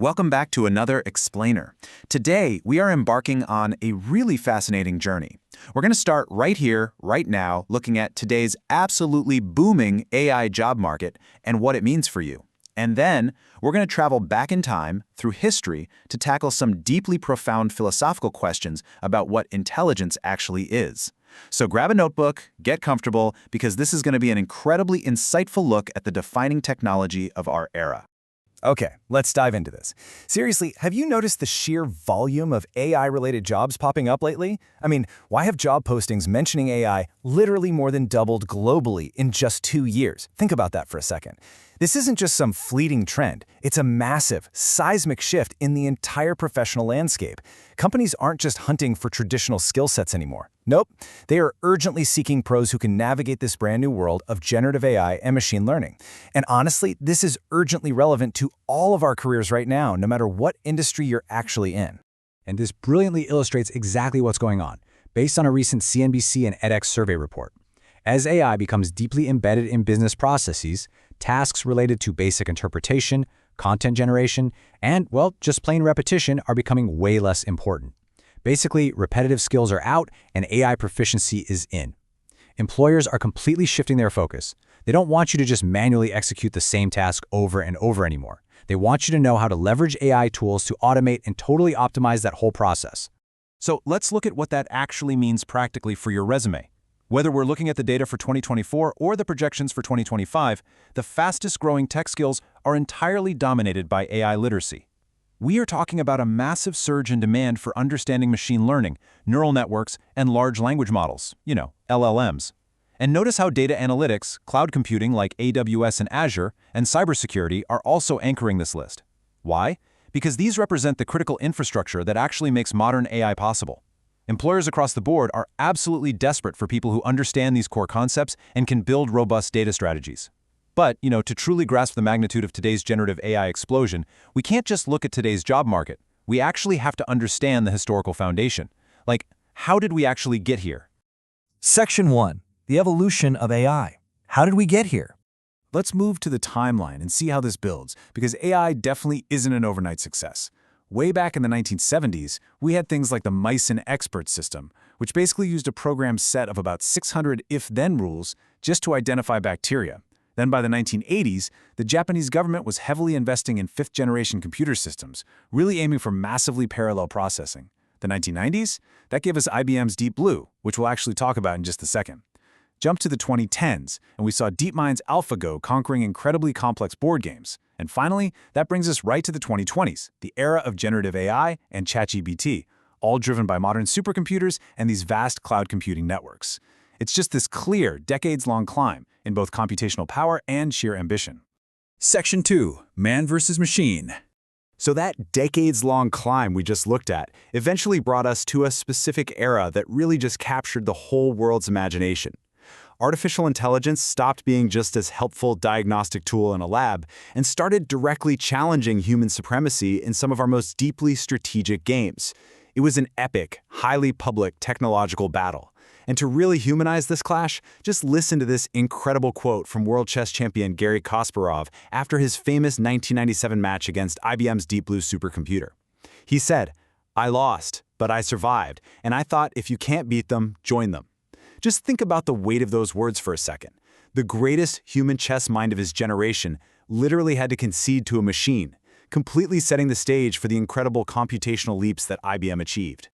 Welcome back to another Explainer. Today, we are embarking on a really fascinating journey. We're going to start right here, right now, looking at today's absolutely booming AI job market and what it means for you. And then, we're going to travel back in time, through history, to tackle some deeply profound philosophical questions about what intelligence actually is. So grab a notebook, get comfortable, because this is going to be an incredibly insightful look at the defining technology of our era. Okay, let's dive into this. Seriously, have you noticed the sheer volume of AI-related jobs popping up lately? I mean, why have job postings mentioning AI literally more than doubled globally in just 2 years? Think about that for a second. This isn't just some fleeting trend. It's a massive, seismic shift in the entire professional landscape. Companies aren't just hunting for traditional skill sets anymore. Nope, they are urgently seeking pros who can navigate this brand new world of generative AI and machine learning. And honestly, this is urgently relevant to all of our careers right now, no matter what industry you're actually in. And this brilliantly illustrates exactly what's going on, based on a recent CNBC and edX survey report. As AI becomes deeply embedded in business processes, tasks related to basic interpretation, content generation, and, well, just plain repetition are becoming way less important. Basically, repetitive skills are out and AI proficiency is in. Employers are completely shifting their focus. They don't want you to just manually execute the same task over and over anymore. They want you to know how to leverage AI tools to automate and totally optimize that whole process. So let's look at what that actually means practically for your resume. Whether we're looking at the data for 2024 or the projections for 2025, the fastest-growing tech skills are entirely dominated by AI literacy. We are talking about a massive surge in demand for understanding machine learning, neural networks, and large language models, LLMs. And notice how data analytics, cloud computing like AWS and Azure, and cybersecurity are also anchoring this list. Why? Because these represent the critical infrastructure that actually makes modern AI possible. Employers across the board are absolutely desperate for people who understand these core concepts and can build robust data strategies. But, to truly grasp the magnitude of today's generative AI explosion, we can't just look at today's job market. We actually have to understand the historical foundation. Like, how did we actually get here? Section 1. The evolution of AI. How did we get here? Let's move to the timeline and see how this builds, because AI definitely isn't an overnight success. Way back in the 1970s, we had things like the Meisen expert system, which basically used a program set of about 600 if-then rules just to identify bacteria. Then by the 1980s, the Japanese government was heavily investing in fifth-generation computer systems, really aiming for massively parallel processing. The 1990s? That gave us IBM's Deep Blue, which we'll actually talk about in just a second. Jump to the 2010s, and we saw DeepMind's AlphaGo conquering incredibly complex board games. And finally, that brings us right to the 2020s, the era of generative AI and ChatGPT, all driven by modern supercomputers and these vast cloud computing networks. It's just this clear, decades-long climb in both computational power and sheer ambition. Section 2. Man versus Machine. So that decades-long climb we just looked at eventually brought us to a specific era that really just captured the whole world's imagination. Artificial intelligence stopped being just this helpful diagnostic tool in a lab and started directly challenging human supremacy in some of our most deeply strategic games. It was an epic, highly public technological battle. And to really humanize this clash, just listen to this incredible quote from world chess champion Garry Kasparov after his famous 1997 match against IBM's Deep Blue supercomputer. He said, "I lost, but I survived, and I thought if you can't beat them, join them." Just think about the weight of those words for a second. The greatest human chess mind of his generation literally had to concede to a machine, completely setting the stage for the incredible computational leaps that IBM achieved.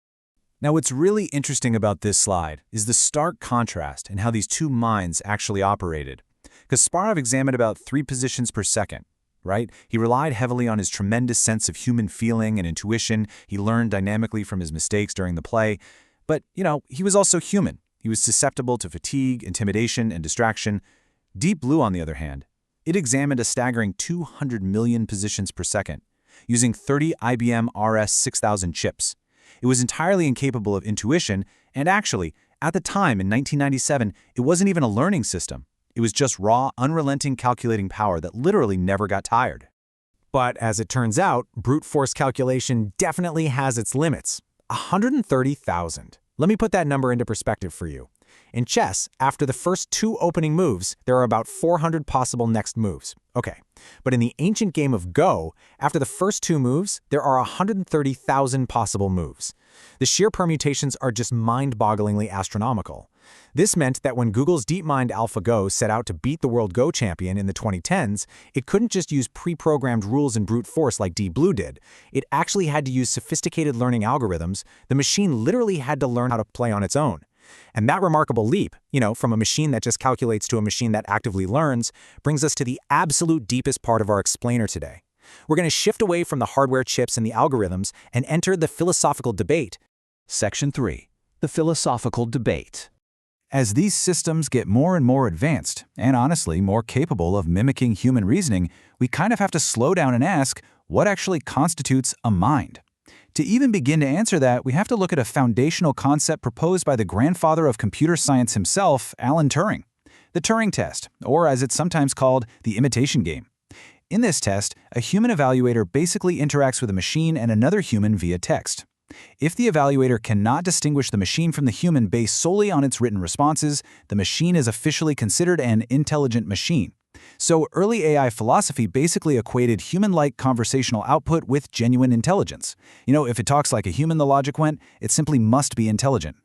Now, what's really interesting about this slide is the stark contrast in how these two minds actually operated. Kasparov examined about 3 positions per second, right? He relied heavily on his tremendous sense of human feeling and intuition. He learned dynamically from his mistakes during the play. But, he was also human. He was susceptible to fatigue, intimidation, and distraction. Deep Blue, on the other hand, it examined a staggering 200 million positions per second, using 30 IBM RS-6000 chips. It was entirely incapable of intuition, and actually, at the time in 1997, it wasn't even a learning system. It was just raw, unrelenting calculating power that literally never got tired. But as it turns out, brute force calculation definitely has its limits. 130,000. Let me put that number into perspective for you. In chess, after the first 2 opening moves, there are about 400 possible next moves. Okay, but in the ancient game of Go, after the first 2 moves, there are 130,000 possible moves. The sheer permutations are just mind-bogglingly astronomical. This meant that when Google's DeepMind AlphaGo set out to beat the world Go champion in the 2010s, it couldn't just use pre-programmed rules and brute force like Deep Blue did. It actually had to use sophisticated learning algorithms. The machine literally had to learn how to play on its own. And that remarkable leap, from a machine that just calculates to a machine that actively learns, brings us to the absolute deepest part of our explainer today. We're going to shift away from the hardware chips and the algorithms and enter the philosophical debate. Section 3. The philosophical debate. As these systems get more and more advanced, and honestly more capable of mimicking human reasoning, we kind of have to slow down and ask, what actually constitutes a mind? To even begin to answer that, we have to look at a foundational concept proposed by the grandfather of computer science himself, Alan Turing. The Turing test, or as it's sometimes called, the imitation game. In this test, a human evaluator basically interacts with a machine and another human via text. If the evaluator cannot distinguish the machine from the human based solely on its written responses, the machine is officially considered an intelligent machine. So early AI philosophy basically equated human-like conversational output with genuine intelligence. If it talks like a human, the logic went, it simply must be intelligent.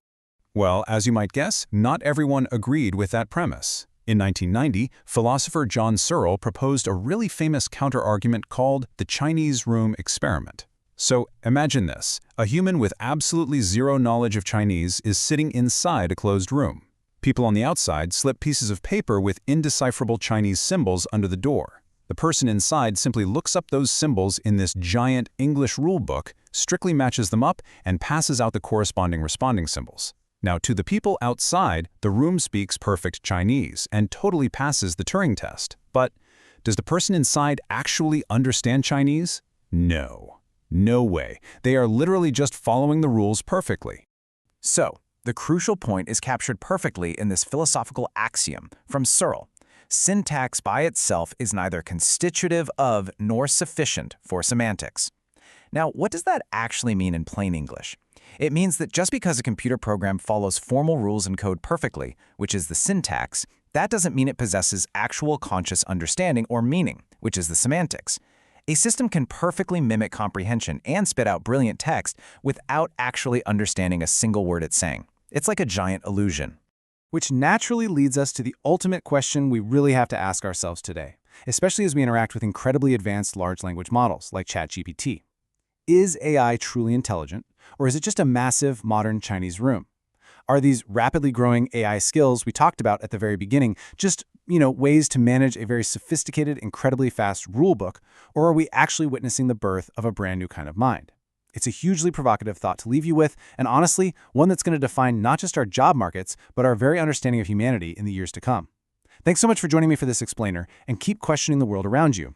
Well, as you might guess, not everyone agreed with that premise. In 1990, philosopher John Searle proposed a really famous counterargument called the Chinese room experiment. So imagine this. A human with absolutely zero knowledge of Chinese is sitting inside a closed room. People on the outside slip pieces of paper with indecipherable Chinese symbols under the door. The person inside simply looks up those symbols in this giant English rule book, strictly matches them up, and passes out the corresponding responding symbols. Now, to the people outside, the room speaks perfect Chinese and totally passes the Turing test. But does the person inside actually understand Chinese? No. No way. They are literally just following the rules perfectly. So, the crucial point is captured perfectly in this philosophical axiom from Searle. Syntax by itself is neither constitutive of nor sufficient for semantics. Now, what does that actually mean in plain English? It means that just because a computer program follows formal rules and code perfectly, which is the syntax, that doesn't mean it possesses actual conscious understanding or meaning, which is the semantics. A system can perfectly mimic comprehension and spit out brilliant text without actually understanding a single word it's saying. It's like a giant illusion. Which naturally leads us to the ultimate question we really have to ask ourselves today, especially as we interact with incredibly advanced large language models like ChatGPT. Is AI truly intelligent, or is it just a massive modern Chinese room? Are these rapidly growing AI skills we talked about at the very beginning just, ways to manage a very sophisticated, incredibly fast rulebook, or are we actually witnessing the birth of a brand new kind of mind? It's a hugely provocative thought to leave you with, and honestly, one that's going to define not just our job markets, but our very understanding of humanity in the years to come. Thanks so much for joining me for this explainer, and keep questioning the world around you.